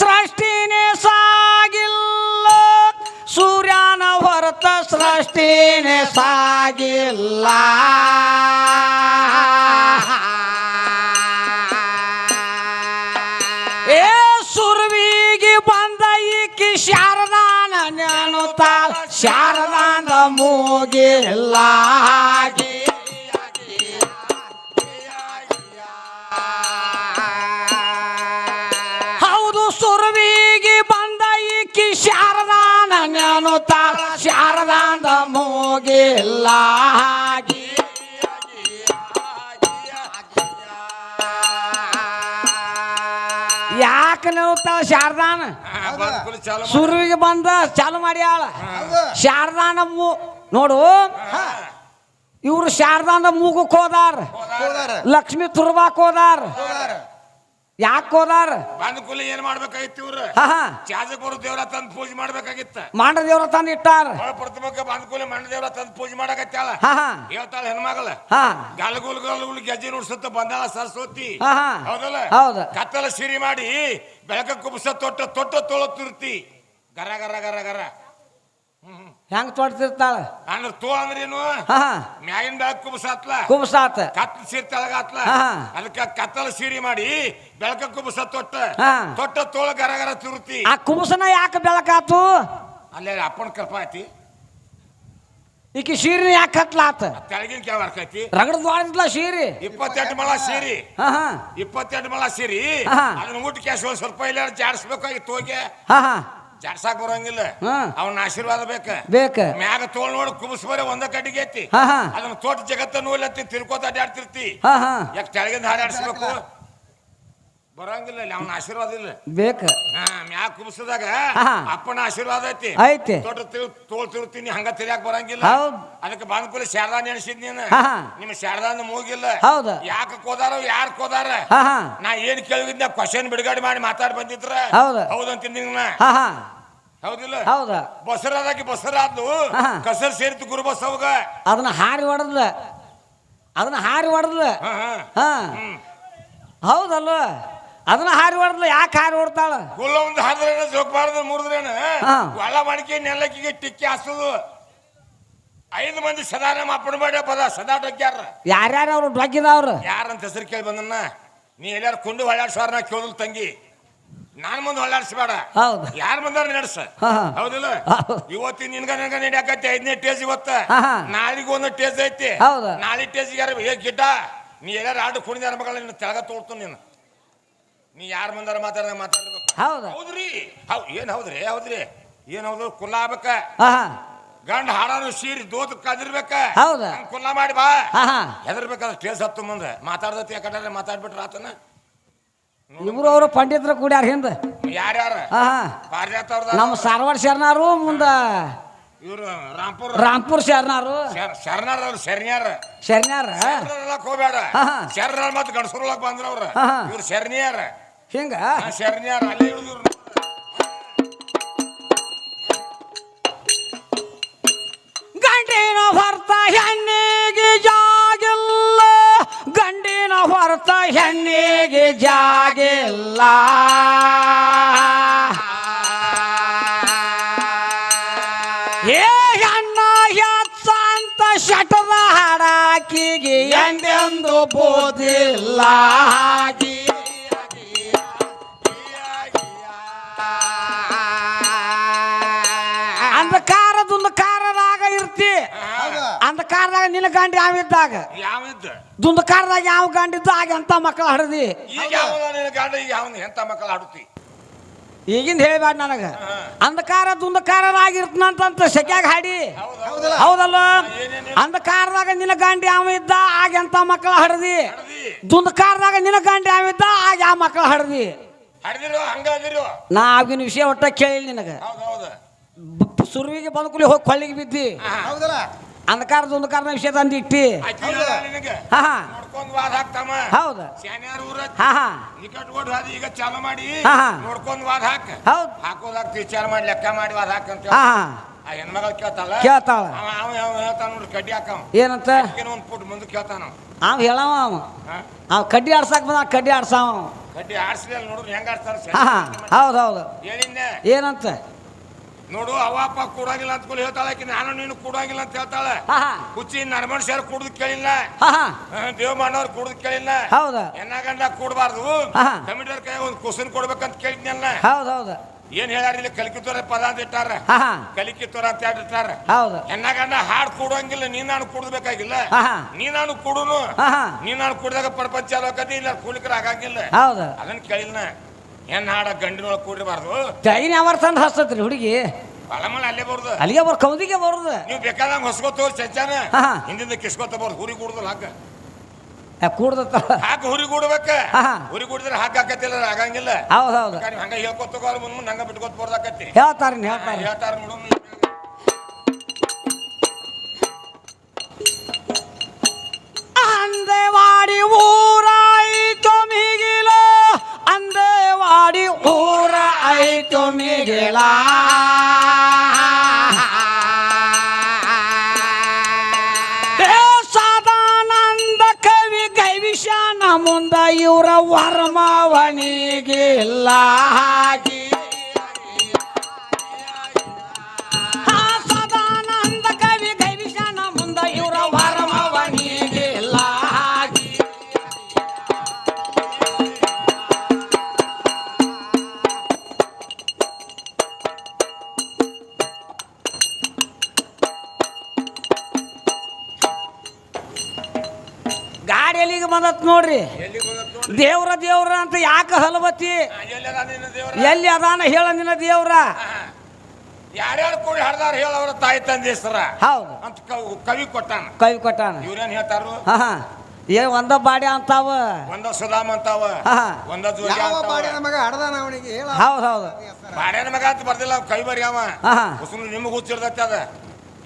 ಸೃಷ್ಟಿನೇ ಸಾಗಿಲ್ಲ ಸೂರ್ಯನ ಹೊರತ ಸೃಷ್ಟಿನೇ ಸಾಗಿಲ್ಲ ಏ ಸುರ್ವಿಗೆ ಬಂದ ಈಕಿ ಶಾರದಾನ ನೆನುತ್ತಾಳ ಶಾರದಾನ ಮೂಗಿಲ್ಲ ಹೌದು ಸುರ್ವಿಗೆ ಬಂದ ಈಕಿ ಶಾರದಾನ ನೆನುತ್ತಾಳ ಶಾರದಾನ ಮೂಗಿಲ್ಲ ಯಾಕೆ ನೆನುತ್ತಾಳ ಶಾರದಾನ ಸುರ್ವಿಗೆ ಬಂದ ಚಾಲು ಮಾಡ್ಯಾಳ ಶಾರದಾನ ನೋಡು ಇವ್ರು ಶಾರದಾನ ಮೂಗಕ್ಕೆ ಹೋದಾರ ಲಕ್ಷ್ಮಿ ತುರ್ಬಾಕ್ ಹೋದಾರ ಯಾಕೆ ಹೋದಾರ ಬಂದ್ಕೂಲ ಏನ್ ಮಾಡ್ಬೇಕಾಗಿತ್ತು ಇವ್ರು ಚಾಜಪುರ ದೇವ್ರ ತಂದ್ ಪೂಜೆ ಮಾಡ್ಬೇಕಾಗಿತ್ತ ಮಾಂಡ ದೇವ್ರ ತಂದು ಇಟ್ಟಾರ ಪ್ರತಿಮಕ್ಕ ಬಂದ್ಕೂಲ ಮಂಡ ದೇವ್ರ ತಂದ್ ಪೂಜೆ ಮಾಡಕತ್ತಾಳ ಹೇಳ್ತಾಳ ಹೆಣ್ಮಗಳ ಗಲ್ಗುಲ್ ಗಲ್ಗುಲ್ ಗೆಜ್ಜೆ ನುಡ್ಸತ್ತ ಬಂದಾಳ ಸರಸ್ವತಿ ಹೌದಲ್ಲ ಹೌದ ಕತ್ತಲ ಸಿರಿ ಮಾಡಿ ಬೆಳಕ ಕುಬ್ಸ ತೊಟ್ಟ ತೊಟ್ಟ ತೊಳತಿರ್ತಿ ಗರ ಗರ ಗರ ಗರ ಹೆಂಗ್ ತೊಡ್ತಿರ್ತಾಳ ಅಂದ್ರೆ ತೋ ಅಂದ್ರೇನು ಮ್ಯಾಗಿನ ಬೆಳಕ್ ಕುಬ್ಸಾತ್ಲ ಕುಬ್ಸಾತ ಕತ್ತಲ ಸೀರೆ ತೆಳಗಾತ್ಲ ಅದಕ್ಕ ಕತ್ತಲ ಸೀರಿ ಮಾಡಿ ಬೆಳಕ ಕುಬ್ಸ ತೊಟ್ಟ ತೊಟ್ಟ ತೋಳ ಗರ ಗರ ತಿರುತಿ ಆ ಕುಬ್ಸನ ಯಾಕೆ ಬೆಳಕಾತು ಅಲ್ಲೇ ಅಪ್ಪನ ಕೃಪಾ ಐತಿ ಈಕಿ ಸೀರೆ ಯಾಕೆ ಹತ್ಲಾತ ತೆಳಗಿನ ಕ್ಯಾವ ಹಾಕೈತಿ ರಗಡ್ ದ್ವಾಡಿದ್ಲ ಸೀರೆ 28 ಮೊಳ ಸೀರಿ 28 ಮೊಳ ಸೀರಿ ಅದನ್ನ ಊಟ ಕ್ಯಾಶ್ ಸ್ವಲ್ಪ ಇಲ್ಲ ಜಾಡಿಸ್ಬೇಕಾಗಿತ್ತು ಹೋಗಿ ಜಾಡ್ಸಾಕ್ ಬರಂಗಿಲ್ಲ ಅವನ ಆಶೀರ್ವಾದ ಬೇಕ ಮ್ಯಾಗ ತೋಳ್ ನೋಡಿ ಕುಬಸ್ಬರ ಒಂದ ಕಟ್ಟಿಗೆ ಐತಿ ಅದನ್ನ ತೋಟ ಜಗತ್ತ ನೋಡ್ಲತ್ತಿ ತಿರ್ಕೋತ ಅಡ್ಡಾಡ್ತಿರ್ತಿ ಯಾಕೆ ತೆಳಗಿಂದ ಹಾಡಾಡ್ಸ್ಬೇಕು ಬರಂಗಿಲ್ಲ ಅವನ ಆಶೀರ್ವಾದ ಇಲ್ಲ ಬೇಕ ಮ್ಯಾಗ ಕುಬಸದಾಗ ಅಪ್ಪನ ಆಶೀರ್ವಾದ ಐತಿ ಐತಿ ತೋಟ ತೋಳ್ ತಿರುತ್ತೀನಿ ಹಂಗ ತಿರ್ಯಾಕ ಬರಂಗಿಲ್ಲ ಅದಕ್ಕೆ ಬಂದ್ಕೂಲ ಶಾರದಾ ನೆನೆಸಿದ್ ನೀನು ನಿಮ್ಮ ಶಾರದಾನ ಮೂಗಿಲ್ಲ ಯಾಕ ಕೋದಾರ ಯಾರು ಕೋದಾರ ನಾ ಏನ್ ಕೇಳಿದ್ನ ಕ್ವಶನ್ ಬಿಡುಗಡೆ ಮಾಡಿ ಮಾತಾಡಿ ಬಂದಿದ್ರ ಹೌದಂತೀನಿ ಹೌದಿಲ್ಲ ಬಸರಾದಾಗಿ ಬಸರಾದ್ಲು ಕಸರ್ ಸೇರಿತು ಗುರು ಬಸವಗ ಅದನ್ನ ಹಾರಿ ಹೊಡೆದ್ಲ ಹೌದಲ್ಲ ಅದನ್ನ ಹಾರಿ ಹೊಡೆದ್ಲ ಯಾಕೆ ಹಾರಿ ಹೊಡ್ತಾಳ ಕುಲ್ಲ ಒಂದು ಹಾದ್ರೇನ ಜೋಗ್ಬಾರ್ದು ಮುರಿದ್ರೇನ ಒಳ ಮಡಿಕೆ ನೆಲ್ಲಕ್ಕಿಗೆ ಟಿಕ್ಕಿ ಹಾಸೋದು 5 ಮಂದಿ ಸದಾ ನಮ್ಮ ಅಪ್ಪನ ಬೇಡ ಪದ ಸದಾ ಡೊಗ್ಗ್ಯಾರ ಯಾರ್ಯಾರ ಅವ್ರು ಡೊಗ್ಗಿದವ್ರು ಯಾರಂತ ಹೆಸರು ಕೇಳಿ ಬಂದನ್ನ ನೀ ಎಲ್ಲಾರು ಕುಂಡು ಹೊಳ್ಳಾಡ್ಸೋರ್ ನಾ ಕೇಳಿದ್ರು ತಂಗಿ ನಾನ್ ಮುಂದೆ ಹೊಳ್ಳಾಡ್ಸ್ಬೇಡ ಯಾರ ಬಂದಾರ ನಡೆಸ ಹೌದಿಲ್ಲ ಇವತ್ತಿನ ನಿನ್ಗ ನನಗ ನಡಿಯಾಕೈತಿ 5ನೇ ಟೇಜ್ ಇವತ್ತ ನಾಳಿಗೆ ಒಂದು ಟೇಜ್ ಐತಿ ನಾಳೆ ಟೇಜ್ ಯಾರ ಗಿಡ್ಡ ನೀ ಎಲ್ಲಾರು ಆಡು ಕುಣಿದಾರ ಮಗಳ ನಿನ್ನ ತೆಳಗ ತೋಡ್ತು ನೀನು ನೀ ಯಾರ ಬಂದಾರ ಮಾತಾಡ್ಬೇಕು ಹೌದ್ರಿ ಏನ್ ಹೌದ್ರಿ ಏನ್ ಹೌದು ಕುಲ್ಲ ಆಗ್ಬೇಕ ಗಂಡ ಹಾಡಾರು ಸೀರಿ ದೋತ್ ಕದಿರ್ಬೇಕ ಕುಲ್ಲ ಮಾಡಿ ಬಾ ಹೆದರ್ಬೇಕಾದ್ರೆ ಟೇಸ್ ಹತ್ತು ಮುಂದೆ ಮಾತಾಡ್ದತಿ ಯಾಕಂದ್ರೆ ಮಾತಾಡ್ಬಿಟ್ರ ಆತನ ಇಬ್ರು ಅವರು ಪಂಡಿತರ ಕೂಡ್ಯಾರ ಹಿಂದ ಯಾರ್ಯಾರ ನಮ್ಮ ಸಾರವಾಡ ಶರಣಾರು ಮುಂದ ಇವ್ರು ರಾಂಪುರ್ ಶರಣಾರು ಶರಣ್ಯಾರ ಹೋಗ್ಬೇಡ ಶರಣಾರ್ ಮತ್ ಗಣಸೂರೊಳಗ್ ಬಂದ್ರ ಅವ್ರ ಇವ್ರು ಶರಣ್ಯಾರ ಹಿಂಗ ಶರಣ್ಯಾರ ಅಲ್ಲೇ ಇವ್ರು ಗಂಡಿನ ಹೊರತ ಹೆಣ್ಣಿಗೆ ಜಾಗಿಲ್ಲ ಗಂಡಿನ ಹೊರತ ಹೆಣ್ಣಿಗೆ ಜಾಗಿಲ್ಲ ಏ ಹೆಣ್ಣ ಹೆಚ್ಚಂತ ಶಟದ ಹಾಡಾಕಿಗೆ ಎಂದೆಂದು ಬೋದಿಲ್ಲ ಅಂಧಕಾರದಾಗ ಇರ್ತಿ ಅಂಧಕಾರದಾಗ ನಿನ್ನ ಗಂಡ ಯಾವಿದ್ದಾಗ ದುಂದಕಾರದಾಗ ಯಾವ ಗಂಡಿದ್ದ ಆಗ ಎಂತ ಮಕ್ಕಳು ಹಡದಿ ಎಂತ ಮಕ್ಕಳು ಹಾಡುತ್ತಿ ಈಗಿಂದ ಹೇಳ್ಬೇಡ ನನಗ ಅಂಧಕಾರ ದುಂದಕಾರನಾಗಿರ್ತನಂತ ಸೆಕ್ಯಾಗ ಹಾಡಿ ಹೌದಲ್ಲ ಅಂಧಕಾರದಾಗ ನಿನ್ನ ಗಂಡ ಯಾವ ಇದ್ದ ಆಗ ಎಂತ ಮಕ್ಕಳು ಹಡದಿ ದುಂದಕಾರದಾಗ ನಿನ್ನ ಗಂಡ ಯಾವಿದ್ದ ಆಗ ಯಾವ ಮಕ್ಕಳು ಹಡದಿ ನಾ ಆಗಿನ ವಿಷಯ ಒಟ್ಟ ಕೇಳಿ ನಿನಗ ಸುರುವಿಗೆ ಬಂದ ಕೂಲಿ ಹೋಗಿ ಕೊಳ್ಳಿಗೆ ಬಿದ್ದಿ ಅಂಧಕಾರದ ಒಂದಕಾರದ ವಿಷಯ ತಂದು ಇಟ್ಟಿ ಹೌದು ಈಗ ಚಾಲು ಮಾಡಿ ನೋಡ್ಕೊಂಡ್ ವಾದ ಹಾಕ ಹಾಕೋದಾಗ್ತಿ ವಿಚಾರ ಮಾಡಿ ಲೆಕ್ಕ ಮಾಡಿ ವಾದ ಹಾಕಂತ ಆ ಹೆಣ್ಮಗಳು ಕೇಳ್ತಾಳ ಹೇಳ್ತಾನ ನೋಡ್ರಿ ಕಡ್ಡಿ ಹಾಕವ ಏನಂತ ಒಂದ್ ಫುಟ್ ಮುಂದೆ ಕೇಳ್ತಾನ ಅವ್ ಹೇಳವ ಅವ ಕಡ್ಡಿ ಆಡ್ಸಾಕ್ ಬಂದ ಕಡ್ಡಿ ಆಡ್ಸಾವ ಕಡ್ಡಿ ಆಡ್ಸ್ಲಿಲ್ಲ ನೋಡ್ರಿ ಹೆಂಗ ಆಡ್ತಾರ ಹಾ ಹೌದೌದು ಹೇಳಿನ ಏನಂತ ನೋಡು ಅಪ್ಪ ಕೂಡಾಗಿಲ್ಲ ಅಂತ ಹೇಳ್ತಾಳೆ ಆಕಿ ನಾನು ನೀನು ಕೂಡಾಗಿಲ್ಲ ಅಂತ ಹೇಳ್ತಾಳೆ ಹುಚ್ಚಿ ನನ್ನ ಮನುಷ್ಯರು ಕುಡ್ದು ಕೇಳಿಲ್ಲ ದೇವ್ ಮಾಡವ್ರು ಕುಡ್ದು ಕೇಳಿಲ್ಲ ಹೌದಾ ಎನ್ನ ಗಂಡ ಕೂಡಬಾರ್ದು ಕಮಿಟರ್ ಕೈ ಒಂದು ಕುಸನ್ ಕೊಡ್ಬೇಕಂತ ಕೇಳಿದ್ನಲ್ಲ ಹೌದೌದು ಏನ್ ಹೇಳ್ಯಾರ ಇಲ್ಲಿ ಕಲಿಕಿತೋರ ಪದ ಅಂತ ಇಟ್ಟಾರ ಕಲಿಕಿತೋರ ಅಂತ ಇಟ್ಟಾರ ಎನ್ನ ಗಂಡ ಹಾಡ್ ಕೂಡಂಗಿಲ್ಲ ನೀ ನಾನು ಕುಡ್ಬೇಕಾಗಿಲ್ಲ ನೀ ನಾನು ಕುಡುನು ನೀ ನಾನು ಕುಡ್ದಾಗ ಪ್ರಪಂಚ ಆಲೋಕತಿ ಇಲ್ಲ ಕೂಲಿಕರ ಆಗಂಗಿಲ್ಲ ಅದನ್ನ ಕೇಳಿಲ್ಲ ಏನ್ ಹಾಡ ಗಂಡಿನೊಳಗೆ ಕೂಡಿರಬಾರ್ದು ಟೈನ್ ಯಾವ ತಂದು ಹಸ್ತತ್ರಿ ಹುಡುಗಿ ಬಲಮಳ ಅಲ್ಲೇ ಬರುದು ಅಲ್ಲಿಗೆ ಬರ್ ಕೌದಿಗೆ ಬರುದು ನೀವು ಬೇಕಾದಂಗ ಹೊಸ್ಕೋತ ಚಂಚಾನ ಹಿಂದಿಂದ ಕಿಸ್ಕೋತ ಬರುದು ಹುರಿ ಕೂಡುದಿಲ್ಲ ಹಾಕ ಕೂಡ್ದ ಹಾಕ ಹುರಿ ಕೂಡ್ಬೇಕ ಹುರಿ ಕೂಡಿದ್ರೆ ಹಾಕತ್ತಿಲ್ಲ ಆಗಂಗಿಲ್ಲ ಹೌದೌದು ಹಂಗ ಹೇಳ್ಕೊತ ಮುಂದೆ ಹಂಗ ಬಿಟ್ಕೋತ ಬರ್ದಾಕತ್ತಿ ಹೇಳ್ತಾರ ನೋಡು ಅಂದೇವಾಡಿ ಊರಾಯಿತು ಮಿಗಿಲ ಅಂದೇವಾಡಿ ಊರ ಆಯ್ತು ಮಿಗಿಲ ಸದಾನಂದ ಕವಿ ಗೈವಿಷಾನ ಮುಂದ ಇವರ ವರ್ಮವನಿಗಿಲ್ಲ ಹಾಗೆ ಸದಾನಂದ ಕವಿ ಗೈವಿಷಾನ ಮುಂದ ಇವರ ವರ್ಮವನಿಗಿಲ್ಲ ಹಾಗೆ ಗಾಡಿ ಎಲ್ಲಿಗೆ ಬಂದತ್ ನೋಡ್ರಿ ದೇವ್ರ ದೇವ್ರ ಅಂತ ಯಾಕೆ ಹಲವತಿ ಎಲ್ಲಿ ಅದಾನ ಹೇಳ ನಿನ್ನ ದೇವ್ರ ಯಾರ್ಯಾರು ಕೂಡಿ ಹಡ್ದಾರ ಹೇಳವ್ರ ತಾಯಿ ತಂದೆ ಹೆಸರ ಹೌದು ಅಂತ ಕವಿ ಕೊಟ್ಟಾನ ಇವ್ರೇನ್ ಹೇಳ್ತಾರು ಏನ್ ಒಂದ ಬಾಡಿ ಅಂತಾವ ಒಂದ ಸುಧಾಮ ಅಂತಾವ ಒಂದ ಜೋಗಿ ಹೌದು ಹೌದು ಬಾಡ್ಯಾನ ಮಗ ಅಂತ ಬರ್ದಿಲ್ಲ ಕವಿ ಬರಿ ಅವ ನಿಮಗ್ ಹುಚ್ಚಿರ್ತೈತಿ ಅದ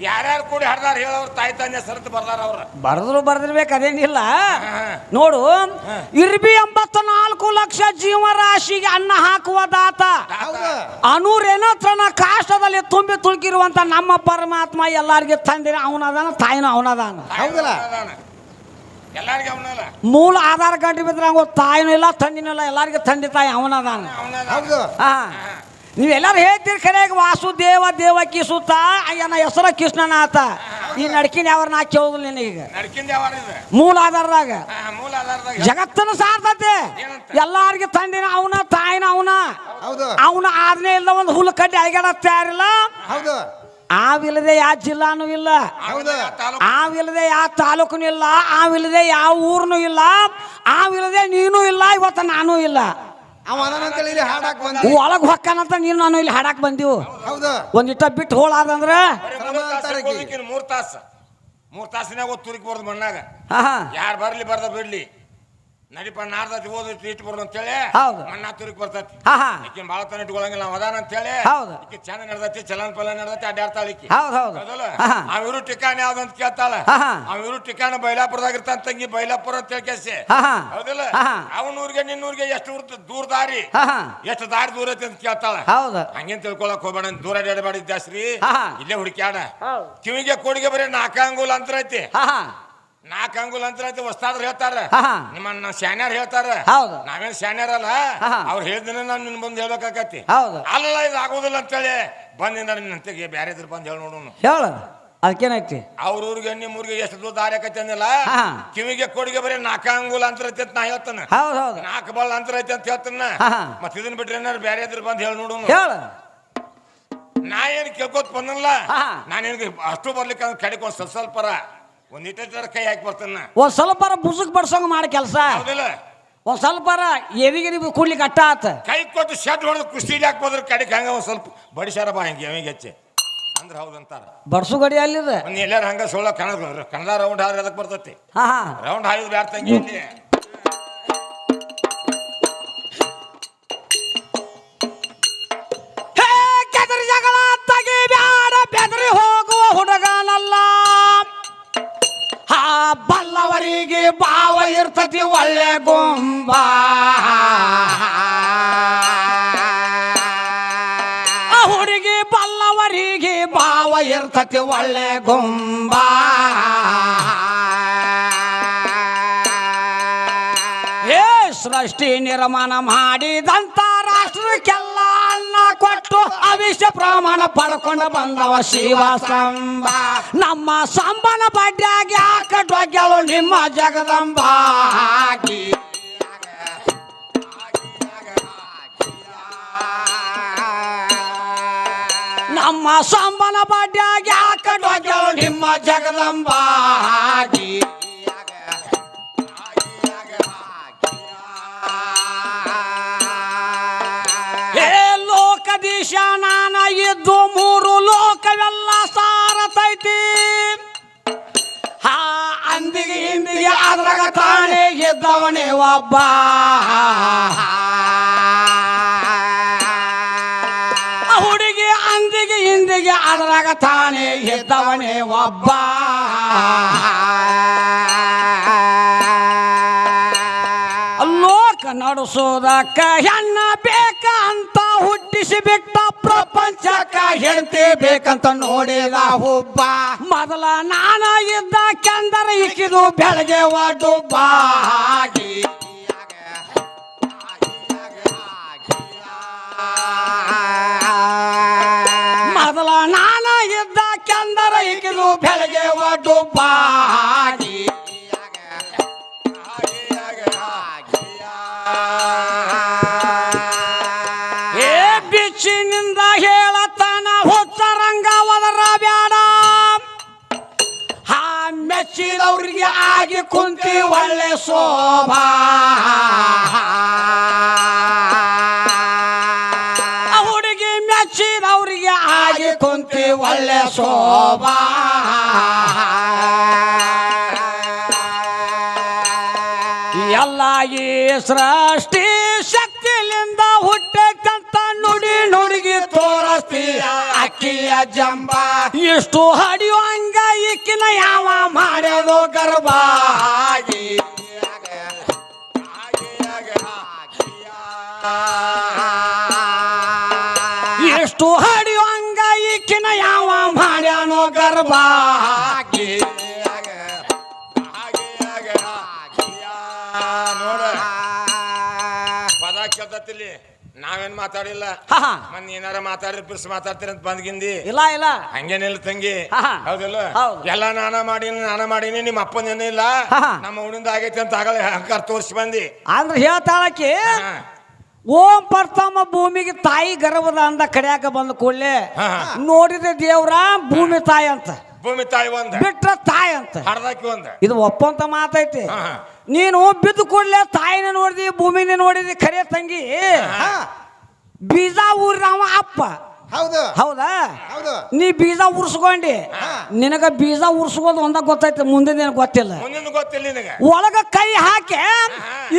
ಯಾರ್ಯಾರು ಕೂಡಿ ಹಡ್ದಾರ ಹೇಳವ್ರ ತಾಯಿ ತಂದೆ ಸರತ್ ಬರ್ದಾರ ಅವ್ರ ಬರ್ದಿರ್ಬೇಕು ಅದೇನಿಲ್ಲ ನೋಡು ಇರ್ಬಿ 84 ಲಕ್ಷ ಜೀವರಾಶಿಗೆ ಅನ್ನ ಹಾಕುವ ದಾತ ಅನುರೇನತ್ರನ ಕಾಷ್ಟದಲ್ಲಿ ತುಂಬಿ ತುಳುಕಿರುವಂತ ನಮ್ಮ ಪರಮಾತ್ಮ ಎಲ್ಲಾರ್ಗೆ ತಂದಿರ ಅವನದಾನ ತಾಯಿನ ಅವನದಾನ ಹೌದಲ್ಲ ಎಲ್ಲಾರ್ಗೆ ಅವನಲ್ಲ ಮೂಲ ಆಧಾರ ಕಾರ್ಡ್ ಬಿದ್ರೆ ಹಂಗ ತಾಯಿನೂ ಇಲ್ಲ ತಂದಿನೂ ಇಲ್ಲ ಎಲ್ಲಾರ್ಗೆ ತಂದೆ ತಾಯಿ ಅವನದಾನ ನೀವೆಲ್ಲಾರು ಹೇಳ್ತೀರಿ ಕರೆಯಾಗ ವಾಸುದೇವ ದೇವಕಿ ಸುತ್ತ ಅಯ್ಯನ ಹೆಸರ ಕೃಷ್ಣನಾಥ ಈ ನಡ್ಕಿನ ಯಾವ ನಾ ಕೇಳುದಿಲ್ಲ ನಿನಗೀಗ ಮೂಲ ಆಧಾರದಾಗ ಜಗತ್ತನ್ನು ಸಾರ್ತತೆ ಎಲ್ಲಾರ್ಗೆ ತಂದಿನ ಅವನ ತಾಯಿನ ಅವನ ಆದ್ನೇ ಇಲ್ಲ ಒಂದು ಹುಲ್ಲು ಕಡ್ಡಿ ಅಯ್ಯಾಡ ತಯಾರಿಲ್ಲ ಆವಿಲ್ಲದೆ ಯಾವ ಜಿಲ್ಲಾನು ಇಲ್ಲ ಆವಿಲ್ಲದೆ ಯಾವ ತಾಲೂಕನು ಇಲ್ಲ ಆವಿಲ್ಲದೆ ಯಾವ ಊರ್ನು ಇಲ್ಲ ಆವಿಲ್ಲದೆ ನೀನು ಇಲ್ಲ ಇವತ್ತು ನಾನು ಇಲ್ಲ ಒಳಗ್ ಹೊಕ್ಕನಂತ ನೀನು ನಾನು ಇಲ್ಲಿ ಹಾಡಾಕ್ ಬಂದಿವು ಒಂದಿಟ್ಟ ಬಿಟ್ಟು ಹೋಳಾದಂದ್ರ 3 ತಾಸಿನಾಗ ತುರುಕಿ ಬರ್ದು ಮಣ್ಣಾಗ ಯಾರು ಬರ್ಲಿ ಬರ್ದ ಬಿಡ್ಲಿ ನಡಿಪ ನಾಡ್ದತಿ ಓದೈತಿ ಇಟ್ಟು ಬರ್ದು ಅಂತೇಳಿ ಮಣ್ಣ ತುರುಕಿ ಬರ್ತೈತಿ ಈಕಿನ ಬಾಳ ತನ ಇಟ್ಕೊಳಂಗಿಲ್ಲ ನಾವು ಅದಾನ ಅಂತೇಳಿ ಈಕಿ ಚಂದ ನಡ್ದತಿ ಚಲನ್ ಪಲನ್ ನಡ್ದತಿ ಅಡ್ಡಾಡ್ತಾಳ ಈಕಿ ಅವಿರು ಟಿಕಾಣ ಯಾವ್ದಂತ ಕೇಳ್ತಾಳ ಅವಿರು ಟಿಕಾಣ ಬೈಲಾಪುರದಾಗ ಇರ್ತಾನ ತಂಗಿ ಬೈಲಾಪುರ ಅಂತ ಕೇಳ್ಕೇಸಿ ಹೌದಿಲ್ಲ ಅವನೂರ್ಗೆ ನಿನ್ನೂರ್ಗೆ ಎಷ್ಟು ದೂರ ದಾರಿ ಎಷ್ಟು ದಾರಿ ದೂರ ಐತಿ ಅಂತ ಕೇಳ್ತಾಳ ಹಂಗೇನ್ ತಿಳ್ಕೊಳಕ್ ಹೋಗ್ಬೇಡ ದೂರ ಅಡ್ಡಾಡಬೇಡ ಜಾಸ್ತಿ ಇಲ್ಲೇ ಹುಡುಕ್ಯಾಡ ಕಿವಿಗೆ ಕೋಡಿಗೆ ಬರೀ 4 ಅಂಗುಲ ಅಂತರ ಐತಿ 4 ಅಂಗುಲ ಅಂತರ ಐತಿ ಹೊಸ್ತಾದ್ರು ಹೇಳ್ತಾರ ನಿಮ್ಮನ್ನ ಶಾನ್ಯಾರ ಹೇಳ್ತಾರ ನಾವೇನ್ ಶಾನ್ಯಾರಲ್ಲ ಅವ್ರು ಹೇಳಿದ್ರೆ ನಾನು ನಿನ್ ಬಂದು ಹೇಳ್ಬೇಕಾಕತಿ ಅಲ್ಲ ಇದು ಆಗೋದಿಲ್ಲ ಅಂತೇಳಿ ಬಂದಿಂದ ನಿನ್ನಂತೆಗೆ ಬ್ಯಾರೆ ಇದ್ರ ಬಂದು ಹೇಳಿ ನೋಡೋಣ ಹೇಳ ಅದಕ್ಕೇನೈತಿ ಅವ್ರ ಊರಿಗೆ ನಿಮ್ಮೂರಿಗೆ ಎಷ್ಟು ದೂರ ದಾರಿ ಆಕೈತಿ ಅಂದಿಲ್ಲ ಕಿವಿಗೆ ಕೋಡಿಗೆ ಬರೀ 4 ಅಂಗುಲ ಅಂತರ ಐತಿ ಅಂತ ನಾ ಹೇಳ್ತಾನ 4 ಬಲ್ ಅಂತರ ಐತಿ ಅಂತ ಹೇಳ್ತಾನ ಮತ್ ಇದನ್ ಬಿಟ್ರೆ ಏನಾರು ಬ್ಯಾರೆ ಇದ್ರ ಬಂದು ಹೇಳಿ ನೋಡೋಣ ನಾ ಏನ್ ಕೇಳ್ಕೋತ ಬಂದಲ್ಲ ನಾನೇನ್ ಅಷ್ಟು ಬರ್ಲಿಕ್ಕೆ ಕಡೆಗೆ ಒಂದ್ ಸ್ವಲ್ಪರ ಒಂದ್ ಇಟ್ಟ ಕೈ ಹಾಕಿ ಬರ್ತಾನ ಒಂದ್ ಸ್ವಲ್ಪ ಬುಸುಕ್ ಬಡ್ಸಂಗ ಮಾಡಿ ಕೆಲಸ ಒಂದ್ ಸ್ವಲ್ಪ ಎವಿಗೆ ಕೂಡ್ಲಿಕ್ಕೆ ಅಟ್ಟ ಆತ ಕೈ ಕೊಟ್ಟು ಶರ್ಟ್ ಹೊಡೆದು ಕುಸ್ತಿ ಹಾಕ್ಬೋದ್ರ ಕಡೆಗೆ ಹಂಗ ಒಂದ್ ಸ್ವಲ್ಪ ಬಡಿಸಾರ ಬಾ ಹಂಗೆ ಎವಿಗೆ ಹೆಚ್ಚೆ ಅಂದ್ರ ಹೌದಂತಾರ ಬಡ್ಸು ಗಡಿ ಅಲ್ಲಿದೆ ಎಲ್ಲಾರು ಹಂಗ ಸೋಳ ಕನ್ನಡ ರೌಂಡ್ ಹಾದ್ರೆ ಅದಕ್ಕೆ ಬರ್ತೈತಿ ರೌಂಡ್ ಹಾಯ್ದು ಬ್ಯಾಡ ತಂಗಿ ಜಗಳ ತಗಿ ಬ್ಯಾಡ ಬೆದರಿ ಹೋಗುವ ಹುಡುಗನಲ್ಲ ಬಲ್ಲವರಿಗೆ ಭಾವ ಇರ್ತತಿ ಒಳ್ಳೆ ಗೊಂಬ ಹುಡುಗಿ ಬಲ್ಲವರಿಗೆ ಭಾವ ಇರ್ತತಿ ಒಳ್ಳೆ ಗೊಂಬ ಸೃಷ್ಟಿ ನಿರ್ಮಾಣ ಮಾಡಿದಂತ ರಾಷ್ಟ್ರಕ್ಕೆಲ್ಲ ಅನ್ನ ಕೊಟ್ಟು ಅವಿಷ್ಯ ಪ್ರಮಾಣ ಪಡ್ಕೊಂಡು ಬಂದವ ಶಿವ ಸಂಬ ನಮ್ಮ ಸಂಬನ ಬಡ್ಯಾಗ ಯಾಕಟ್ವಾಗ್ಯಾಳು ನಿಮ್ಮ ಜಗದಂಬ ನಮ್ಮ ಸಂಬನ ಬಡ್ಯಾಗ ಯಾಕಟ್ವಾಗ್ಯಾಳು ನಿಮ್ಮ ಜಗದಂಬ ಲೋಕದೀಶ ನಾನ ಇದ್ದು ಮೂರು ಲೋಕವೆಲ್ಲ ಸಾರತೈತಿ ಹಾ ಅಂದಿಗೆ ಹಿಂದಿಗೆ ಅದ್ರಾಗ ತಾನೇ ಇದ್ದವನೇ ಒಬ್ಬ ಹುಡುಗಿ ಅಂದಿಗೆ ಹಿಂದಿಗೆ ಅದ್ರಾಗ ತಾನೇ ಇದ್ದವನೇ ಒಬ್ಬ ಲೋಕ ನಡೆಸೋದಕ್ಕ ಹೆಣ್ಣ ಬೇಕ ಅಂತ ಹುಟ್ಟಿಸಿ ಬಿಟ್ಟ ಪ್ರಪಂಚಕ್ಕ ಹೆಣ್ತಿ ಬೇಕಂತ ನೋಡಿದ ಹುಬ್ಬ ಮೊದಲ ನಾನ ಇದ್ದ ಕೆಂದರ ಇಕ್ಕಿದು ಬೆಳಗ್ಗೆ ಒಡ್ಡುಬ್ಬ ಮೊದಲ ನಾನ ಇದ್ದ ಕೆಂದರ ಇಕ್ಕಿದು ಬೆಳಗ್ಗೆ ಒಡ್ಡುಬ್ಬ ಬಿಚ್ಚಿನಿಂದ ಹೇಳತನ ಹುಚ್ಚರಂಗ ಒದರ ಬ್ಯಾಡ ಹಾ ಮೆಚ್ಚಿದವ್ರಿಗೆ ಆಗಿ ಕುಂತಿ ಒಳ್ಳೆ ಶೋಭಾ ಹುಡುಗಿ ಮೆಚ್ಚಿದವ್ರಿಗೆ ಆಗಿ ಕುಂತಿ ಒಳ್ಳೆ ಶೋಭಾ ಎಲ್ಲ ಈ ಸೃಷ್ಟಿ ಶಕ್ತಿಲಿಂದ ಹುಟ್ಟಕ್ಕಂತ ನುಡಿ ನುಡುಗಿ ತೋರಿಸ್ತೀಯ ಅಕ್ಕಿಯ ಜಂಬ ಇಷ್ಟು ಹಡಿಯುವಂಗ ಇಕ್ಕಿನ ಯಾವ ಮಾಡೋದು ಗರ್ಭ ಎಷ್ಟು ಹಡಿಯುವಂಗ ಇಕ್ಕಿನ ಯಾವ ಮಾಡ್ಯಾನೋ ಗರ್ಭ ನಾವೇನ್ ಮಾತಾಡಿಲ್ಲ ಮನ್ ಏನಾರ ಮಾತಾಡ್ರಿ ಬಿರ್ಸ್ ಮಾತಾಡ್ತೀರಿ ಅಂತ ಬಂದ್ಗಿಂದಿ ಇಲ್ಲ ಇಲ್ಲ ಹಂಗೇನಿಲ್ಲ ತಂಗಿ ಹೌದಿಲ್ಲ ಎಲ್ಲ ನಾನ ಮಾಡೀನಿ ನಿಮ್ಮ ಅಪ್ಪನೇನು ಇಲ್ಲ ನಮ್ಮ ಹುಡಿಂದ ಆಗೈತಿ ಅಂತ ಆಗಲ್ಲ ಅಹಂಕಾರ ತೋರಿಸಿ ಬಂದಿ ಅಂದ್ರೆ ಹೇಳ್ತಾಳಕಿ ಓಂ ಪ್ರಥಮ ಭೂಮಿಗೆ ತಾಯಿ ಗರ್ಭದ ಅಂದ ಕಡ್ಯಾಕ ಬಂದ ಕೂಡಲೇ ನೋಡಿದ ದೇವ್ರ ಭೂಮಿ ತಾಯಿ ಅಂತ ಭೂಮಿ ತಾಯಿ ಒಂದ ಬಿಟ್ರ ತಾಯಿ ಅಂತ ಹರ್ದಾಕಿ ಒಂದ ಇದು ಒಪ್ಪಂತ ಮಾತೈತಿ ನೀನು ಬಿದ್ದು ಕೂಡಲೇ ತಾಯಿನ ನೋಡಿದಿ ಭೂಮಿನ ನೋಡಿದಿ ಖರೆ ತಂಗಿ ಬೀಜ ಊರಿನವ ಅಪ್ಪ ಹೌದಾ ನೀ ಬೀಜ ಉರ್ಸ್ಕೊಂಡಿ ನಿನಗ ಬೀಜ ಉರ್ಸ್ಕೋದು ಒಂದ ಗೊತ್ತೈತಿ ಮುಂದೆ ಗೊತ್ತಿಲ್ಲ ಒಳಗ ಕೈ ಹಾಕಿ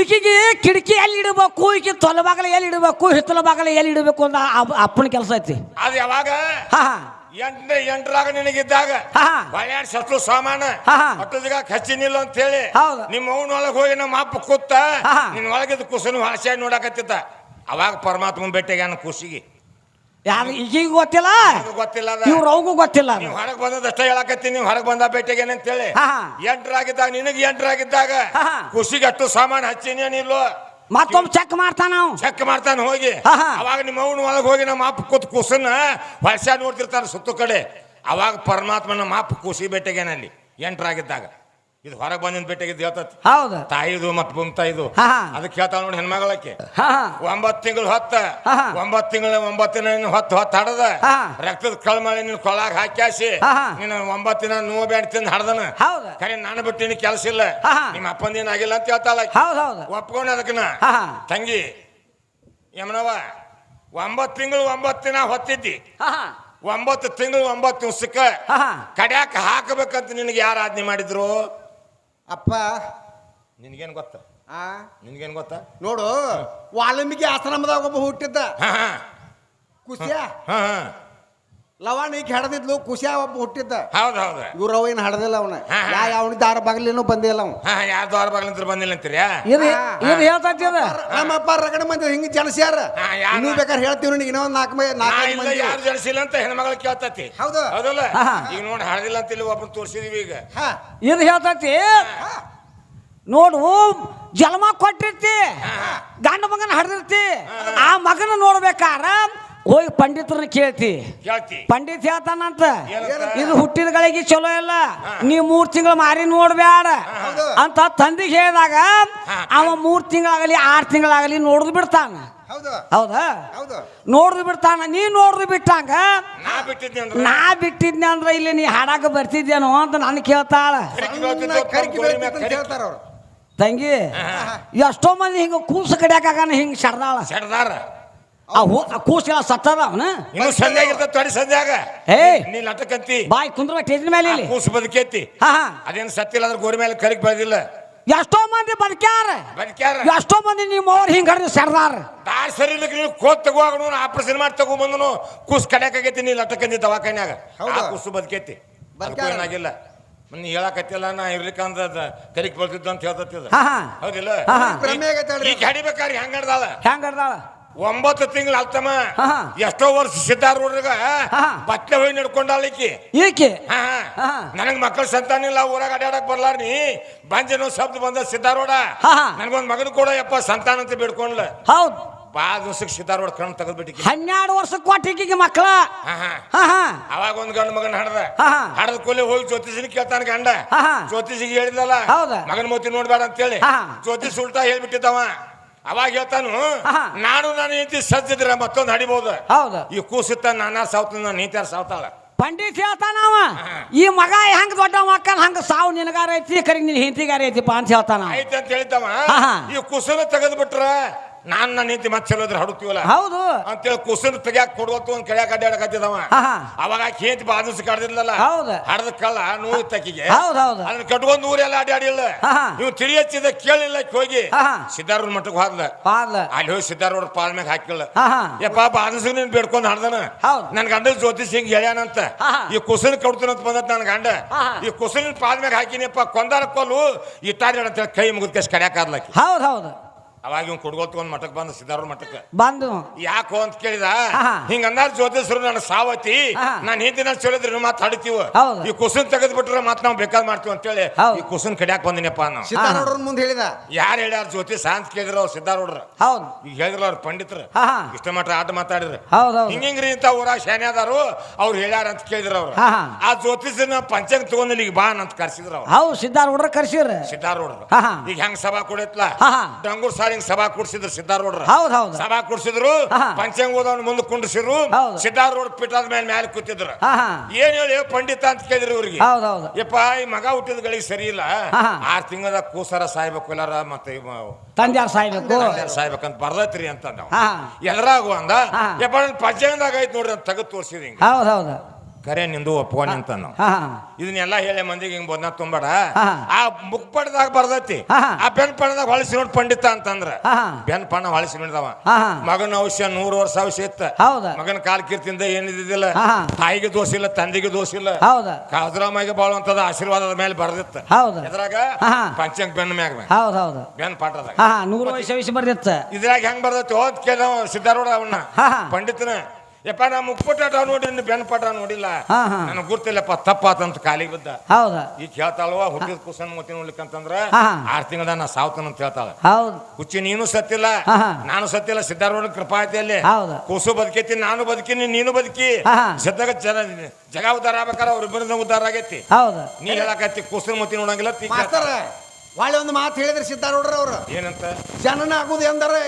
ಈಕಿಗೆ ಕಿಟಕಿ ಎಲ್ಲಿ ಇಡಬೇಕು ಈಕಿ ತೊಲಬಾಗಲ ಎಲ್ಲಿ ಇಡಬೇಕು ಹಿತ್ತಲ ಬಾಗಲ ಎಲ್ಲಿ ಇಡಬೇಕು ಅಂತ ಅಪ್ಪನ ಕೆಲಸ ಐತಿ ಅದು ಯಾವಾಗ ಎಂಟರಾಗ ನಿನಗಿದ್ದಾಗ ಬಳ್ಯಾಡ್ ಶತ್ರು ಸಾಮಾನ ಹತ್ತದಾಗ ಖರ್ಚಿನಿಲ್ಲ ಅಂತ ಹೇಳಿ ನಿಮ್ಮ ಅವನೊಳಗೆ ಹೋಗಿ ನಮ್ಮ ಅಪ್ಪ ಕೂತ ನಿನ್ ಒಳಗಿದ್ ಕುಸನು ಹಳಸ್ಯಾಡಿ ನೋಡಕತ್ತಿದ್ದ ಅವಾಗ ಪರಮಾತ್ಮನ ಭೇಟಿಗೆ ಖುಷಿಗೆ ಈಗೀಗ ಗೊತ್ತಿಲ್ಲ ಇವ್ರು ಅವಗೂ ಗೊತ್ತಿಲ್ಲ ನೀವು ಹೊರಗೆ ಬಂದದಷ್ಟ ಹೇಳಕತ್ತೀನಿ ನೀವು ಹೊರಗೆ ಬಂದ ಭೇಟಿಗೆ ಅಂತೇಳಿ ಎಂಟರಾಗಿದ್ದಾಗ ನಿನಗೆ ಎಂಟರಾಗಿದ್ದಾಗ ಖುಷಿಗೆ ಅಷ್ಟು ಸಾಮಾನು ಹಚ್ಚಿನಿ ನಿಲ್ಲೋ ಮತ್ತೊಮ್ಮೆ ಚೆಕ್ ಮಾಡ್ತಾನ ಹೋಗಿ ಅವಾಗ ನಿಮ್ಮ ಅವನ ಒಳಗೆ ಹೋಗಿ ನಮ್ಮ ಅಪ್ಪ ಕೂತ್ ಕುಸನ್ನ ವರ್ಷ ನೋಡ್ತಿರ್ತಾನೆ ಸುತ್ತು ಕಡೆ ಅವಾಗ ಪರಮಾತ್ಮ ನಮ್ಮ ಅಪ್ಪ ಖುಷಿ ಭೇಟಿಗೆನಲ್ಲಿ ಎಂಟರಾಗಿದ್ದಾಗ ಇದು ಹೊರಗೆ ಬಂದಿನ ಭೇಟಿಗೆ ಹೇಳ್ತತಿ ಹೌದು ತಾಯಿದು ಮತ್ತೆ ಭೂಮಿತಾಯಿದು ಅದಕ್ಕೆ ಹೇಳ್ತಾಳ ನೋಡಿ ಹೆಣ್ಮಗಳಕ್ಕೆ 9 ತಿಂಗಳು ಹೊತ್ತ 9 ತಿಂಗಳ 9 ದಿನ ಹೊತ್ತು ಹಡದ ರಕ್ತದ ಕಳ್ಮಳೆ ನಿನ್ ಕೊಳಾಗ ಹಾಕ್ಯಾಸಿ ನೀನು 9 ದಿನ ನೋವು ಬ್ಯಾಡ ತಿಂದು ಹಡ್ದನ ಖರೆ ನಾನು ಬಿಟ್ಟಿನಿ ಕೆಲಸ ಇಲ್ಲ ನಿಮ್ಮ ಅಪ್ಪಂದೇನು ಆಗಿಲ್ಲ ಅಂತ ಹೇಳ್ತಾಳ ಒಪ್ಕೊಂಡ ಅದಕ್ಕನ ತಂಗಿ ಯಮನವ 9 ತಿಂಗಳು 9 ದಿನ ಹೊತ್ತಿದ್ದಿ 9 ತಿಂಗಳು 9 ದಿವಸಕ್ಕ ಕಡ್ಯಾಕ ಹಾಕಬೇಕಂತ ನಿನಗೆ ಯಾರು ಆಜ್ಞೆ ಮಾಡಿದ್ರು ಅಪ್ಪ ನಿನಗೇನು ಗೊತ್ತ ನಿನಗೇನು ಗೊತ್ತ ನೋಡು ವಾಲ್ಮೀಕಿ ಆಶ್ರಮದಾಗ ಒಬ್ಬ ಹುಟ್ಟಿದ್ದ ಕುಸಿಯ ಲವಾಣಿಗೆ ಹಡದಿದ್ಲು ಕುಸಿಯ ಒಬ್ಬ ಹುಟ್ಟಿದ್ದ ಹೌದೌದು ಇವ್ರು ಅವ ಏನು ಹಡದಿಲ್ಲ ಅವನ ಅವನ ದಾರ ಬಾಗಿಲೇನೋ ಬಂದಿಲ್ಲ ಅವ ಯಾರ ದಾರ ಬಾಗಿಲಿಂದ ಬಂದಿಲ್ಲ ಅಂತೀರಿ ನಮ್ಮಪ್ಪ ರಗಡ ಮಂದಿ ಹಿಂಗ ಜಲಸ್ಯಾರ ಇನ್ನೂ ಬೇಕಾದ್ರೆ ಹೇಳ್ತೀವಿ ನಿನಗೆ ಇನ್ನೊಂದು 4 ಮಂದಿ ಯಾರು ಜಲಸಿಲ್ಲ ಅಂತ ಹೆಣ್ಮಗಳು ಕೇಳ್ತತಿ ಹೌದಲ್ಲ ಈಗ ನೋಡಿ ಹಳದಿಲ್ಲ ಅಂತ ಇಲ್ಲಿ ಒಬ್ಬನ ತೋರಿಸಿದೀವಿ ಈಗ ಇದು ಹೇಳ್ತತಿ ನೋಡು ಜನ್ಮ ಕೊಟ್ಟಿರ್ತಿ ಗಂಡ ಮಗನ ಹಡ್ದಿರ್ತಿ ಆ ಮಗನ ನೋಡ್ಬೇಕಾರ ಹೋಗಿ ಪಂಡಿತರನ್ನ ಕೇಳ್ತಿ ಪಂಡಿತ್ ಹೇಳ್ತಾನಂತ ಇದು ಹುಟ್ಟಿದ ಗಳಿಗೆ ಚಲೋ ಇಲ್ಲ ನೀ 3 ತಿಂಗಳು ಮಾರಿ ನೋಡ್ಬ್ಯಾಡ ಅಂತ ತಂದಿಗೆ ಹೇಳಿದಾಗ ಅವ 3 ತಿಂಗಳಾಗಲಿ 6 ತಿಂಗಳಾಗಲಿ ನೋಡ್ದು ಬಿಡ್ತಾನ ಹೌದಾ ನೋಡ್ದು ಬಿಡ್ತಾನ ನೀ ನೋಡ್ದು ಬಿಟ್ಟಂಗ ನಾ ಬಿಟ್ಟಿದ್ನೆ ಅಂದ್ರ ಇಲ್ಲಿ ನೀ ಹಾಡಾಕ ಬರ್ತಿದ್ದೇನೋ ಅಂತ ನನ್ ಕೇಳ್ತಾಳ ತಂಗಿ ಎಷ್ಟೋ ಮಂದಿ ಹಿಂಗ ಕೂಸು ಕಡಿಯಾಕಾಗ ಹಿಂಗ ಸೆಡ್ದಾಳ ಕೂಸೆಲ್ಲ ಸತ್ತದ ಅವನ ಇನ್ನು ಸಂಧ್ಯಾಗಿರ್ತ ತೊಡಿ ಸಂಧ್ಯಾಗ ನೀ ಲಟಕಂತಿ ಬಾಯ್ ಕುಂದ್ರ ಟೇಜಿನ ಮೇಲೆ ಇಲ್ಲಿ ಕೂಸು ಬದುಕೈತಿ ಅದೇನು ಸತ್ತಿಲ್ಲ ಅಂದ್ರೆ ಗೋರಿ ಮೇಲೆ ಕರಿಕ್ ಬೆಳೆದಿಲ್ಲ ಎಷ್ಟೋ ಮಂದಿ ಬದುಕ್ಯಾರ ಎಷ್ಟೋ ಮಂದಿ ನಿಮ್ಮ ಅವ್ರ ಹಿಂಗ ಹಿಡಿದು ಸೆಡ್ದಾರ ಸರಿ ನೀವು ಕೋತ್ ತಗೋನು ಆಪರೇಷನ್ ಮಾಡಿ ತಗೊಂಬಂದನು ಕೂಸು ಕಡ್ಯಾಕಾಗೈತಿ ನೀ ಲಟಕಂದಿ ದವಾಖಾನ್ಯಾಗ ಕೂಸು ಬದುಕೈತಿ ಏನಾಗಿಲ್ಲ ನೀ ಹೇಳಕತ್ತಿಲ್ಲ ನಾ ಇರ್ಲಿಕ್ಕಂದ್ರ ಕರಿಕ್ ಬೆಳ್ತಿದ್ದ ಅಂತ ಹೇಳ್ತಿದ್ದ ಹೌದಿಲ್ಲ ಈಗ ಹಡಿಬೇಕಾದ್ರೆ ಹೆಂಗ್ ಹಡ್ದಾಳ 9 ತಿಂಗಳು ಅಲ್ತಮ್ಮ ಎಷ್ಟೋ ವರ್ಷ ಸಿದ್ದಾರೂಢ್ರಗ ಬಟ್ಲೆ ಹೋಗಿ ನಡ್ಕೊಂಡಾಳಿಕಿ ಈಕೆ ನನಗ್ ಮಕ್ಕಳ ಸಂತಾನ ಇಲ್ಲ ಊರಾಗ ಅಡ್ಯಾಡಕ್ ಬರ್ಲಾರ ನೀ ಬಂಜನೋ ಶಬ್ದ ಬಂದ ಸಿದ್ದಾರೂಢ ನನ್ಗೊಂದ್ ಮಗನ ಕೂಡ ಯಪ್ಪ ಸಂತಾನ ಅಂತ ಬಿಡ್ಕೊಂಡ್ಲ ಹೌದು ಬಾಳ ದಿವಸಕ್ಕೆ ಸಿದ್ದಾರೂಢ ಕಣ್ ತೆಗೆದ್ಬಿಟ್ಟಿ 12 ವರ್ಷ ಕೊಟ್ಟಿಗೆ ಮಕ್ಕಳ ಅವಾಗ ಒಂದ್ ಗಂಡ ಮಗನ ಹಡದ ಕೂಲಿ ಹೋಗಿ ಜ್ಯೋತಿಷಿನ ಕೇಳ್ತಾನ ಗಂಡ ಜ್ಯೋತಿಷಿಗೆ ಹೇಳಿದಲ್ಲ ಮಗನ ಮೋತಿ ನೋಡ್ಬೇಡ ಅಂತೇಳಿ ಜ್ಯೋತಿಷ್ ಉಲ್ಟಾ ಹೇಳ್ಬಿಟ್ಟಿದ್ದವ ಅವಾಗ ಹೇಳ್ತಾನು ನಾನು ಹೆಂಡತಿ ಸಜ್ಜಿದ್ರ ಮತ್ತೊಂದು ಹಡಿಬಹುದು ಈ ಕೂಸಿತ್ತ ನಾನಾ ಸಾವ್ತ ನೀತ್ಯಾರ ಸಾವ್ತಾಳ ಪಂಡಿತ್ ಹೇಳ್ತಾನ ಅವ ಈ ಮಗ ಹೆಂಗ್ ದೊಡ್ಡ ಮಕ್ಕಳ ಹಂಗ ಸಾವು ನಿನಗಾರ ಐತಿ ಕರಿ ನಿನ್ ಹೆಂಡತಿಗಾರ ಐತಿಪ್ಪ ಅಂತ ಹೇಳ್ತಾನ ಐತಿ ಅಂತ ಹೇಳ್ತಾವ ಈ ಕುಸನ ತೆಗೆದ್ ಬಿಟ್ರ ನನ್ನ ನೀತಿ ಮತ್ತೆ ಚಲೋದ್ರ ಹಡುತ್ತೀವಲ್ಲ ಹೌದು ಅಂತೇಳಿ ಕುಸನ್ ತೆಗ್ಯಾಕ ಕೊಡ್ವತ್ತು ಒಂದ್ ಕೆಳ್ಯಾಕ ಅಡ್ಡಾಡಕತ್ತಿದವ ಅವಾಗ ಕೇಂತಿ ಬಾಜುಸ್ ಕಡ್ದಿರ್ಲಲ್ಲ ಹಡದ ಕಳ್ಳ ನೋವು ತಕ್ಕಿಗೆ ಅದನ್ನ ಕಟ್ಕೊಂಡ್ ಊರೆಲ್ಲ ಅಡ್ಡಾಡಿಲ್ಲ ನೀವು ತಿಳಿ ಹಚ್ಚಿದ ಕೇಳಿಲ್ಲ ಹೋಗಿ ಸಿದ್ದಾರೂಢ ಮಠಕ್ಕೆ ಹೋದ್ಲ ಅಲ್ಲಿ ಹೋಗಿ ಸಿದ್ದಾರೂಢ ಪಾಲ್ ಮ್ಯಾಗ ಹಾಕಿಲ್ಲ ಯಪ್ಪ ಬಾಜುಸ್ ನೀನ್ ಬೇಡ್ಕೊಂಡ್ ಹಡ್ದನ ನನ್ ಗಂಡ ಜ್ಯೋತಿಷ್ ಹಿಂಗ್ ಹೇಳ್ಯಾನಂತ ಈ ಕುಸನ್ ಕಡ್ತೀನಂತ ಬಂದತ್ ನನ್ ಗಂಡ ಈ ಕುಸನ್ ಪಾಲ್ ಮ್ಯಾಗ ಹಾಕಿನಿಯಪ್ಪ ಕೊಂದಾರ ಕೊಲ್ಲು ಇಟ್ಟಾಡಿ ಅಂತ ಕೈ ಮುಗಿದ ಕೆಸ್ ಕಡ್ಯಾಕ ಆದ್ಲಕ್ಕಿ ಹೌದು ಅವಾಗ ಇವ್ ಕುಡ್ಗೋತ್ಕೊಂಡ್ ಮಠಕ್ ಬಂದ ಸಿದ್ದಾರೂಢ ಮಠಕ್ಕೆ ಬಂದು ಯಾಕೋ ಅಂತ ಕೇಳಿದ ಹಿಂಗ ಅಂದಾರ ಜ್ಯೋತಿಷರು ನನ್ನ ಸಾವತಿ ನಾನ್ ಹಿಂದಿನ ಚೊಲಿದ್ರೆ ಮಾತ್ ಹಡಿತೀವ ಈ ಕುಸನ್ ತೆಗೆದ್ ಬಿಟ್ರೆ ಮತ್ ನಾವ್ ಬೇಕಾದ್ ಮಾಡ್ತೀವಿ ಅಂತೇಳಿ ಈ ಕುಸನ್ ಕಡ್ಯಾಕ್ ಬಂದಿನಪ್ಪ ನಾವು ಮುಂದೆ ಹೇಳಿದ ಯಾರು ಹೇಳ್ಯಾರ ಜ್ಯೋತಿಷ ಅಂತ ಕೇಳಿದ್ರ ಅವ್ರು ಸಿದ್ದಾರೂಢ್ರ ಈಗ ಹೇಳಿದ್ರ ಅವ್ರ ಪಂಡಿತರು ಇಷ್ಟ ಮಟ್ಟ ಆಟ ಮಾತಾಡಿದ್ರು ಹಿಂಗ್ರಿ ಇಂತ ಊರಾಗ ಶಾನ್ಯಾದಾರು ಅವ್ರು ಹೇಳ್ಯಾರ ಅಂತ ಕೇಳಿದ್ರ ಅವ್ರು ಆ ಜ್ಯೋತಿಷನ ಪಂಚಾಂಗ ತಗೊಂಡ್ ಈಗ ಬಾ ಅಂತ ಕರ್ಸಿದ್ರ ಅವ್ರು ಸಿದ್ದಾರೂಢ್ರ ಕರ್ಸಿರ ಸಿದ್ದಾರೂಢ್ರು ಈಗ ಹೆಂಗ್ ಸಭಾ ಕೊಡತ್ಲ ಡಂಗೂರ್ ಸಾರಿ ಸಭಾ ಕೂಡ್ಸಿದ್ರು ಸಿದ್ದಾರೂಢ್ರ ಸಭಾ ಕೂಡ್ಸಿದ್ರು ಪಂಚಾಂಗ ಓದವ್ನ ಮುಂದೆ ಕುಂಡ್ಸಿದ್ರು ಸಿದ್ದಾರೂಢ ಪೀಠದ ಮೇಲೆ ಕೂತಿದ್ರು ಏನ್ ಹೇಳಿ ಪಂಡಿತ ಅಂತ ಕೇಳಿದ್ರು ಇವ್ರಿಗೆ ಯಪ್ಪ ಈ ಮಗ ಹುಟ್ಟಿದ ಗಳಿಗೆ ಸರಿ ಇಲ್ಲ 6 ತಿಂಗಳ ಕೂಸರ ಸಾಯ್ಬೇಕು ಎಲ್ಲಾರ ಮತ್ತೆ ತಂದ್ಯಾರ ಸಾಯ್ಬೇಕಂತ ಬರ್ದೈತ್ರಿ ಅಂತ ನಾವು ಎದ್ರಾಗು ಅಂದ ಯಪ್ಪ ಪಂಚಾಂಗದಾಗ ಐತ್ ನೋಡ್ರಿ ಅಂತ ತೆಗೆದು ತೋರ್ಸಿದ್ರಿ ಕರೆ ನಿಂದು ಒಪ್ಕೊಂಡ್ ನಿಂತ ಇದನ್ನೆಲ್ಲ ಹೇಳಿ ಮಂದಿಗೆ ಹಿಂಗ್ ಬೋದ್ನ ತುಂಬೇಡ ಆ ಬುಕ್ ಪಡದಾಗ ಬರ್ದೈತಿ ಆ ಬೆನ್ ಪಣದಾಗ ಹೊಳಿಸಿ ನೋಡ್ ಪಂಡಿತ ಅಂತಂದ್ರ ಬೆನ್ ಪಣ ಹೊಳಿಸಿ ನೋಡಿದವ ಮಗನ ಔಷ್ಯ 100 ವರ್ಷ ಔಷ್ಯ ಇತ್ತ ಮಗನ ಕಾಲ್ ಕೀರ್ತಿಯಿಂದ ಏನಿದ್ದಿಲ್ಲ ತಾಯಿಗೆ ದೋಷ ಇಲ್ಲ ತಂದೆಗೆ ದೋಷ ಇಲ್ಲ ಕಾದ್ರಾಮಾಗೆ ಬಾಳುವಂತದ ಆಶೀರ್ವಾದದ ಮೇಲೆ ಬರ್ದಿತ್ತ ಇದ್ರಾಗ ಪಂಚಾಂಗ ಬೆನ್ ಮ್ಯಾಗ ಬೆನ್ ಪಾಠದಾಗ 100 ವರ್ಷ ಬರ್ದಿತ್ತ ಇದ್ರಾಗ ಹೆಂಗ್ ಬರ್ದೈತಿ ಹೋದ್ ಕೇಳ ಸಿದ್ದಾರೂಢ ಅವನ್ನ ಪಂಡಿತನ ಯಪ್ಪ ನಾ ಮುಕ್ಪಟ ನೋಡಿ ಬೆನ್ ಪಟ ನೋಡಿಲ್ಲ ನನಗ್ ಗುರ್ತಿಲ್ಲಪ್ಪ ತಪ್ಪಾತಂತ ಕಾಲಿಗೆ ಬಿದ್ದ ಈಗ ಹೇಳ್ತಾಳವ ಹುಟ್ಟಿದ ಕುಸನ್ ಮತಿ ನೋಡ್ಲಿಕ್ಕಂತಂದ್ರ 6 ತಿಂಗಳ ನಾ ಸಾವ್ತನ ಅಂತ ಹೇಳ್ತಾಳ ಹುಚ್ಚಿ ನೀನು ಸತ್ತಿಲ್ಲ ನಾನು ಸತ್ತಿಲ್ಲ ಸಿದ್ದಾರೂಢ ಕೃಪಾಯತಿಯಲ್ಲಿ ಕೂಸು ಬದುಕೈತಿ ನಾನು ಬದುಕಿನಿ ನೀನು ಬದುಕಿ ಸದ್ದಾಗ ಜಗ ಉದ್ದಾರ ಆಗ್ಬೇಕಾರ ಅವ್ರಿಬ್ಬರಿಂದ ಉದ್ದಾರ ಆಗೈತಿ ನೀ ಹೇಳಕತ್ತಿ ಕುಸನ್ ಮತಿ ನೋಡಂಗಿಲ್ಲ ಒಳ್ಳೆ ಒಂದು ಮಾತು ಹೇಳಿದ್ರೆ ಸಿದ್ದಾರೂಢ್ರ ಅವ್ರು ಏನಂತ ಜನನ ಆಗುದು ಎಂದರೆ